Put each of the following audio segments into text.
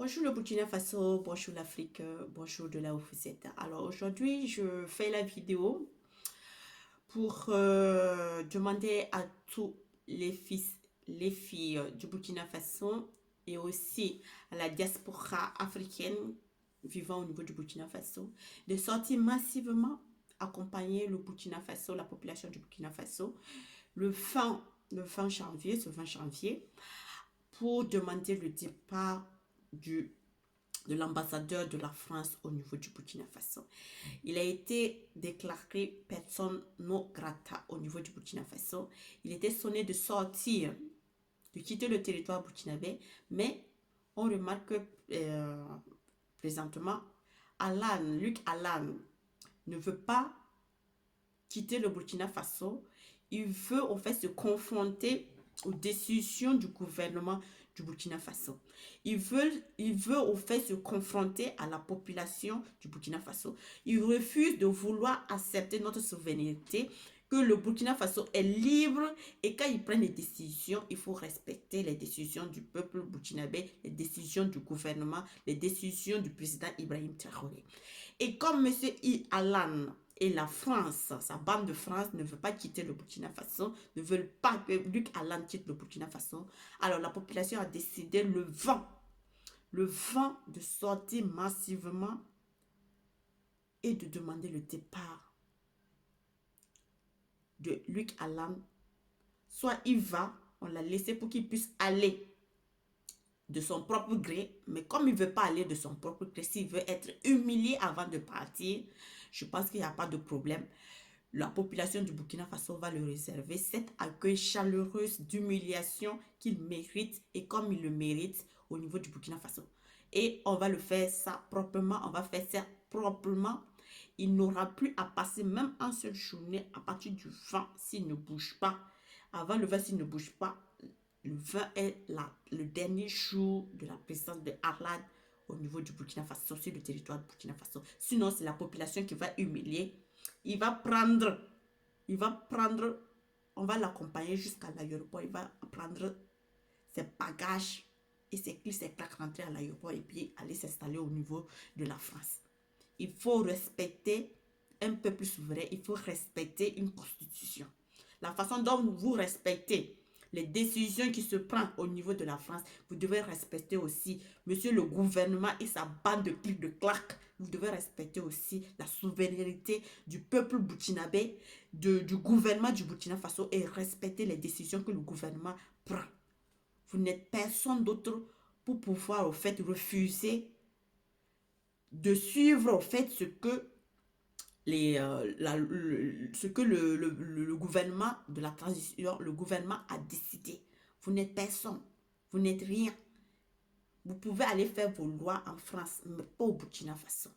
Bonjour le Burkina Faso, bonjour l'Afrique, bonjour de là où vous êtes. Alors aujourd'hui, je fais la vidéo pour demander à tous les fils, les filles du Burkina Faso et aussi à la diaspora africaine vivant au niveau du Burkina Faso de sortir massivement accompagner le Burkina Faso, la population du Burkina Faso, le 20 janvier, ce 20 janvier, pour demander le départ de l'ambassadeur de la France au niveau du Burkina Faso. Il a été déclaré personne non grata au niveau du Burkina Faso. Il était sonné de sortir, de quitter le territoire burkinabé, mais on remarque que présentement, Luc Alan ne veut pas quitter le Burkina Faso. Il veut en fait se confronter aux décisions du gouvernement du Burkina Faso. Il veut au fait se confronter à la population du Burkina Faso. Il refuse de vouloir accepter notre souveraineté, que le Burkina Faso est libre et quand il prend des décisions, il faut respecter les décisions du peuple burkinabé, les décisions du gouvernement, les décisions du président Ibrahim Traoré. Et comme M. I. Alan et la France, sa bande de France, ne veut pas quitter le Burkina Faso, ne veulent pas que Luc Alan quitte le Burkina Faso, alors la population a décidé le vent de sortir massivement et de demander le départ de Luc Alan. Soit il va, on l'a laissé pour qu'il puisse aller de son propre gré, mais comme il ne veut pas aller de son propre gré, s'il veut être humilié avant de partir, je pense qu'il n'y a pas de problème. La population du Burkina Faso va le réserver cet accueil chaleureux d'humiliation qu'il mérite et comme il le mérite au niveau du Burkina Faso. Et on va le faire ça proprement, on va faire ça proprement. Il n'aura plus à passer même en seule journée à partir du 20 s'il ne bouge pas. Avant le 20 s'il ne bouge pas, le 20 est le dernier jour de la présence de Arlad au niveau du Burkina Faso, sur le territoire du Burkina Faso. Sinon, c'est la population qui va humilier. Il va prendre, on va l'accompagner jusqu'à l'aéroport. Il va prendre ses bagages et ses clés, ses claques, rentrer à l'aéroport et puis aller s'installer au niveau de la France. Il faut respecter un peuple souverain, il faut respecter une constitution. La façon dont vous respectez les décisions qui se prennent au niveau de la France, vous devez respecter aussi, monsieur le gouvernement et sa bande de clics de claques, vous devez respecter aussi la souveraineté du peuple burkinabé, du gouvernement du Burkina Faso et respecter les décisions que le gouvernement prend. Vous n'êtes personne d'autre pour pouvoir au fait refuser de suivre au fait ce que le gouvernement de la transition, le gouvernement a décidé. Vous n'êtes personne, vous n'êtes rien. Vous pouvez aller faire vos lois en France, mais pas au Burkina Faso.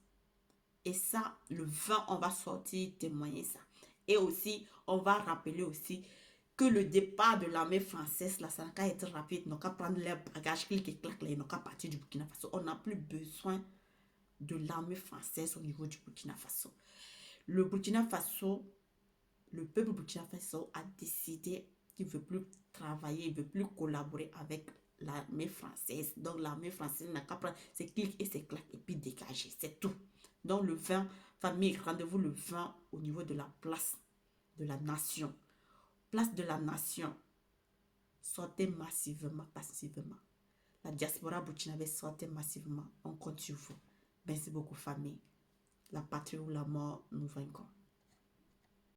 Et ça, le 20, on va sortir témoigner ça. Et aussi, on va rappeler aussi que le départ de l'armée française, là, ça n'a qu'à être rapide. Ils n'ont qu'à prendre leurs bagages, clic et clac, là, ils n'ont qu'à partir du Burkina Faso. On n'a plus besoin de l'armée française au niveau du Burkina Faso. Le Burkina Faso, le peuple Burkina Faso a décidé qu'il ne veut plus travailler, il ne veut plus collaborer avec l'armée française. Donc l'armée française n'a qu'à prendre ses clics et ses claques et puis dégager, c'est tout. Donc le 20, famille, rendez-vous le 20 au niveau de la place de la nation. Place de la nation. Sortez massivement, passivement. La diaspora burkinabé, sortez massivement. On compte sur vous. Merci beaucoup famille. La patrie ou la mort, nous vaincrons.